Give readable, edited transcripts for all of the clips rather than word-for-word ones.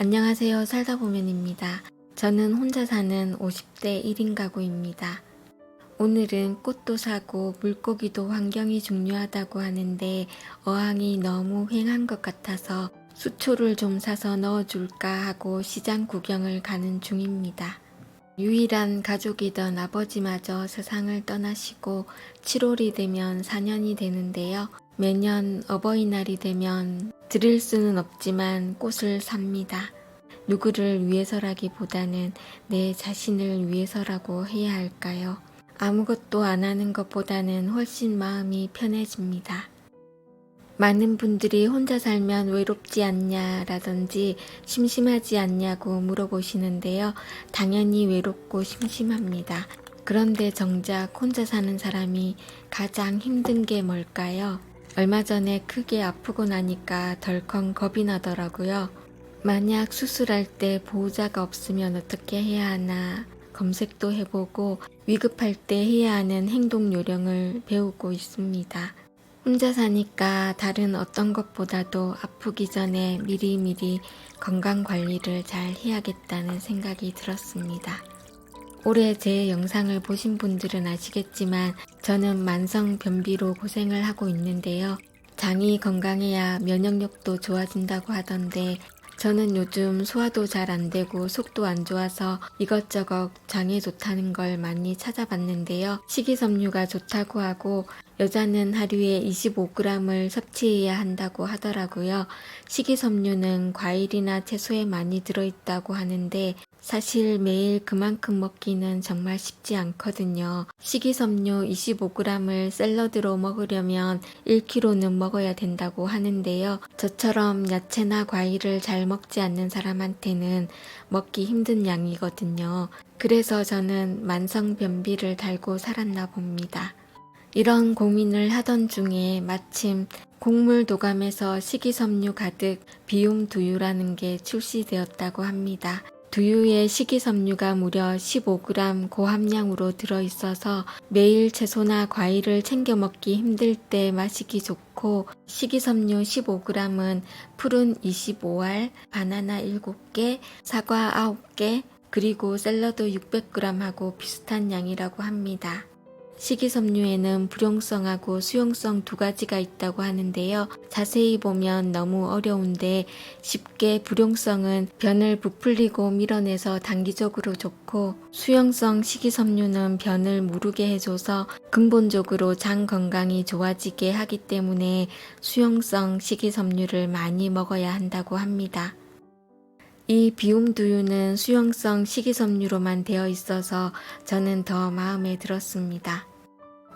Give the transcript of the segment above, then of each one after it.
안녕하세요. 살다보면입니다. 저는 혼자 사는 50대 1인 가구입니다. 오늘은 꽃도 사고 물고기도 환경이 중요하다고 하는데 어항이 너무 휑한 것 같아서 수초를 좀 사서 넣어줄까 하고 시장 구경을 가는 중입니다. 유일한 가족이던 아버지마저 세상을 떠나시고 7월이 되면 4년이 되는데요. 매년 어버이날이 되면 드릴 수는 없지만 꽃을 삽니다. 누구를 위해서라기보다는 내 자신을 위해서라고 해야 할까요? 아무것도 안 하는 것보다는 훨씬 마음이 편해집니다. 많은 분들이 혼자 살면 외롭지 않냐라든지 심심하지 않냐고 물어보시는데요. 당연히 외롭고 심심합니다. 그런데 정작 혼자 사는 사람이 가장 힘든 게 뭘까요? 얼마 전에 크게 아프고 나니까 덜컹 겁이 나더라고요. 만약 수술할 때 보호자가 없으면 어떻게 해야 하나 검색도 해보고 위급할 때 해야 하는 행동 요령을 배우고 있습니다. 혼자 사니까 다른 어떤 것보다도 아프기 전에 미리미리 건강 관리를 잘 해야겠다는 생각이 들었습니다. 올해 제 영상을 보신 분들은 아시겠지만 저는 만성 변비로 고생을 하고 있는데요. 장이 건강해야 면역력도 좋아진다고 하던데 저는 요즘 소화도 잘 안 되고 속도 안 좋아서 이것저것 장에 좋다는 걸 많이 찾아봤는데요. 식이섬유가 좋다고 하고 여자는 하루에 25g을 섭취해야 한다고 하더라고요. 식이섬유는 과일이나 채소에 많이 들어있다고 하는데 사실 매일 그만큼 먹기는 정말 쉽지 않거든요. 식이섬유 25g을 샐러드로 먹으려면 1kg는 먹어야 된다고 하는데요. 저처럼 야채나 과일을 잘 먹지 않는 사람한테는 먹기 힘든 양이거든요. 그래서 저는 만성 변비를 달고 살았나 봅니다. 이런 고민을 하던 중에 마침 곡물도감에서 식이섬유 가득 비움두유라는 게 출시되었다고 합니다. 두유에 식이섬유가 무려 15g 고함량으로 들어있어서 매일 채소나 과일을 챙겨 먹기 힘들 때 마시기 좋고 식이섬유 15g은 푸른 25알, 바나나 7개, 사과 9개, 그리고 샐러드 600g하고 비슷한 양이라고 합니다. 식이섬유에는 불용성하고 수용성 두 가지가 있다고 하는데요. 자세히 보면 너무 어려운데 쉽게 불용성은 변을 부풀리고 밀어내서 단기적으로 좋고 수용성 식이섬유는 변을 무르게 해줘서 근본적으로 장 건강이 좋아지게 하기 때문에 수용성 식이섬유를 많이 먹어야 한다고 합니다. 이 비움두유는 수용성 식이섬유로만 되어 있어서 저는 더 마음에 들었습니다.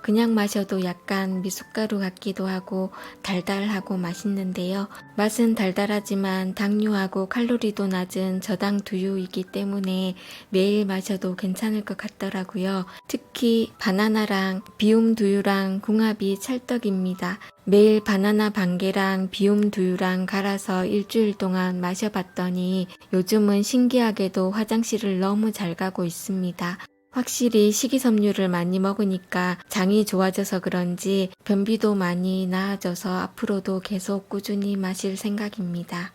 그냥 마셔도 약간 미숫가루 같기도 하고 달달하고 맛있는데요. 맛은 달달하지만 당류하고 칼로리도 낮은 저당 두유이기 때문에 매일 마셔도 괜찮을 것 같더라고요. 특히 바나나랑 비움두유랑 궁합이 찰떡입니다. 매일 바나나 반개랑 비움두유랑 갈아서 일주일 동안 마셔봤더니 요즘은 신기하게도 화장실을 너무 잘 가고 있습니다. 확실히 식이섬유를 많이 먹으니까 장이 좋아져서 그런지 변비도 많이 나아져서 앞으로도 계속 꾸준히 마실 생각입니다.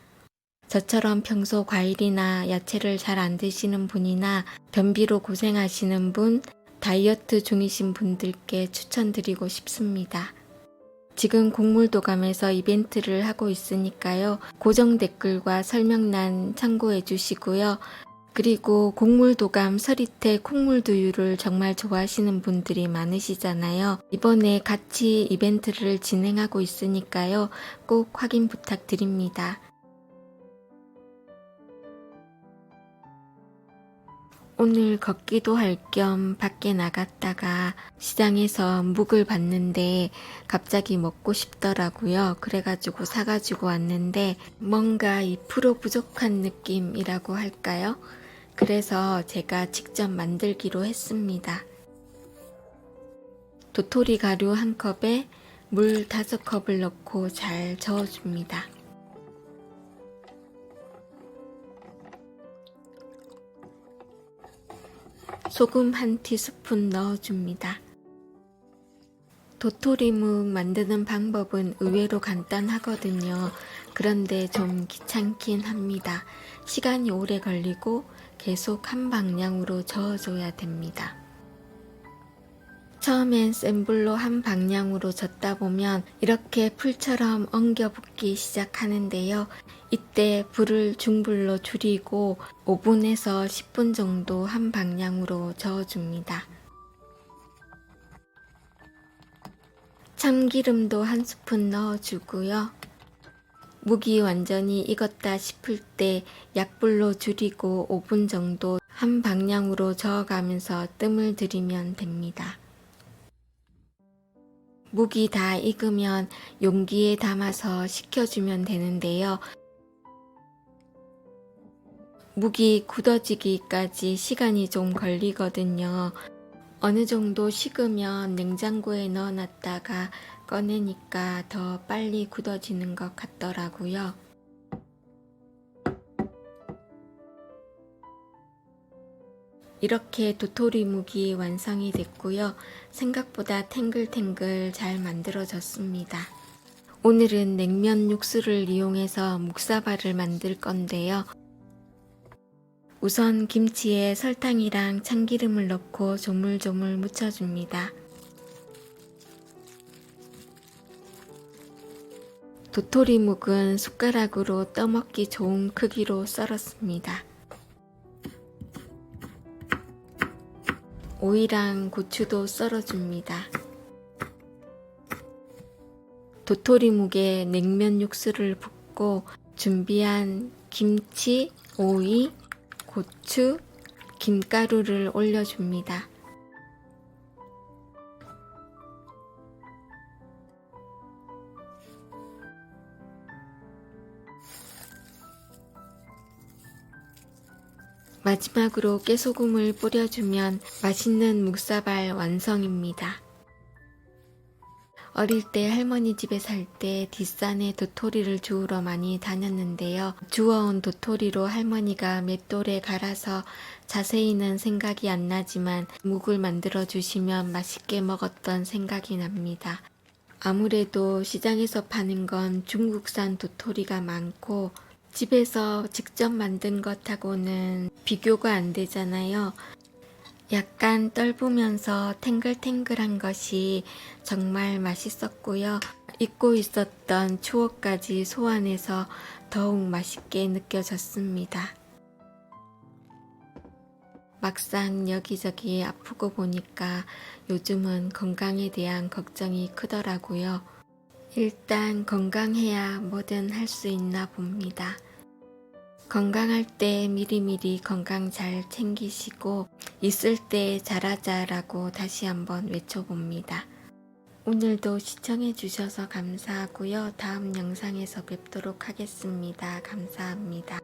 저처럼 평소 과일이나 야채를 잘 안 드시는 분이나 변비로 고생하시는 분, 다이어트 중이신 분들께 추천드리고 싶습니다. 지금 곡물도감에서 이벤트를 하고 있으니까요. 고정 댓글과 설명란 참고해 주시고요. 그리고 곡물도감 서리태 콩물두유를 정말 좋아하시는 분들이 많으시잖아요. 이번에 같이 이벤트를 진행하고 있으니까요. 꼭 확인 부탁드립니다. 오늘 걷기도 할 겸 밖에 나갔다가 시장에서 묵을 봤는데 갑자기 먹고 싶더라고요. 그래가지고 사가지고 왔는데 뭔가 2% 부족한 느낌이라고 할까요? 그래서 제가 직접 만들기로 했습니다. 도토리 가루 1컵에 물 5컵을 넣고 잘 저어줍니다. 소금 1티스푼 넣어줍니다. 도토리묵 만드는 방법은 의외로 간단하거든요. 그런데 좀 귀찮긴 합니다. 시간이 오래 걸리고 계속 한 방향으로 저어줘야 됩니다. 처음엔 센 불로 한 방향으로 젓다 보면 이렇게 풀처럼 엉겨 붙기 시작하는데요. 이때 불을 중불로 줄이고 5분에서 10분 정도 한 방향으로 저어줍니다. 참기름도 한 스푼 넣어주고요. 묵이 완전히 익었다 싶을 때 약불로 줄이고 5분 정도 한 방향으로 저어가면서 뜸을 들이면 됩니다. 묵이 다 익으면 용기에 담아서 식혀주면 되는데요. 묵이 굳어지기까지 시간이 좀 걸리거든요. 어느 정도 식으면 냉장고에 넣어놨다가 꺼내니까 더 빨리 굳어지는 것 같더라고요. 이렇게 도토리묵이 완성이 됐고요. 생각보다 탱글탱글 잘 만들어졌습니다. 오늘은 냉면 육수를 이용해서 묵사발을 만들 건데요. 우선 김치에 설탕이랑 참기름을 넣고 조물조물 묻혀줍니다. 도토리묵은 숟가락으로 떠먹기 좋은 크기로 썰었습니다. 오이랑 고추도 썰어줍니다. 도토리묵에 냉면 육수를 붓고 준비한 김치, 오이, 고추, 김가루를 올려줍니다. 마지막으로 깨소금을 뿌려주면 맛있는 묵사발 완성입니다. 어릴 때 할머니 집에 살 때 뒷산에 도토리를 주우러 많이 다녔는데요. 주워온 도토리로 할머니가 맷돌에 갈아서 자세히는 생각이 안 나지만 묵을 만들어 주시면 맛있게 먹었던 생각이 납니다. 아무래도 시장에서 파는 건 중국산 도토리가 많고 집에서 직접 만든 것하고는 비교가 안 되잖아요. 약간 떫으면서 탱글탱글한 것이 정말 맛있었고요. 잊고 있었던 추억까지 소환해서 더욱 맛있게 느껴졌습니다. 막상 여기저기 아프고 보니까 요즘은 건강에 대한 걱정이 크더라고요. 일단 건강해야 뭐든 할 수 있나 봅니다. 건강할 때 미리미리 건강 잘 챙기시고 있을 때 잘하자라고 다시 한번 외쳐봅니다. 오늘도 시청해 주셔서 감사하고요. 다음 영상에서 뵙도록 하겠습니다. 감사합니다.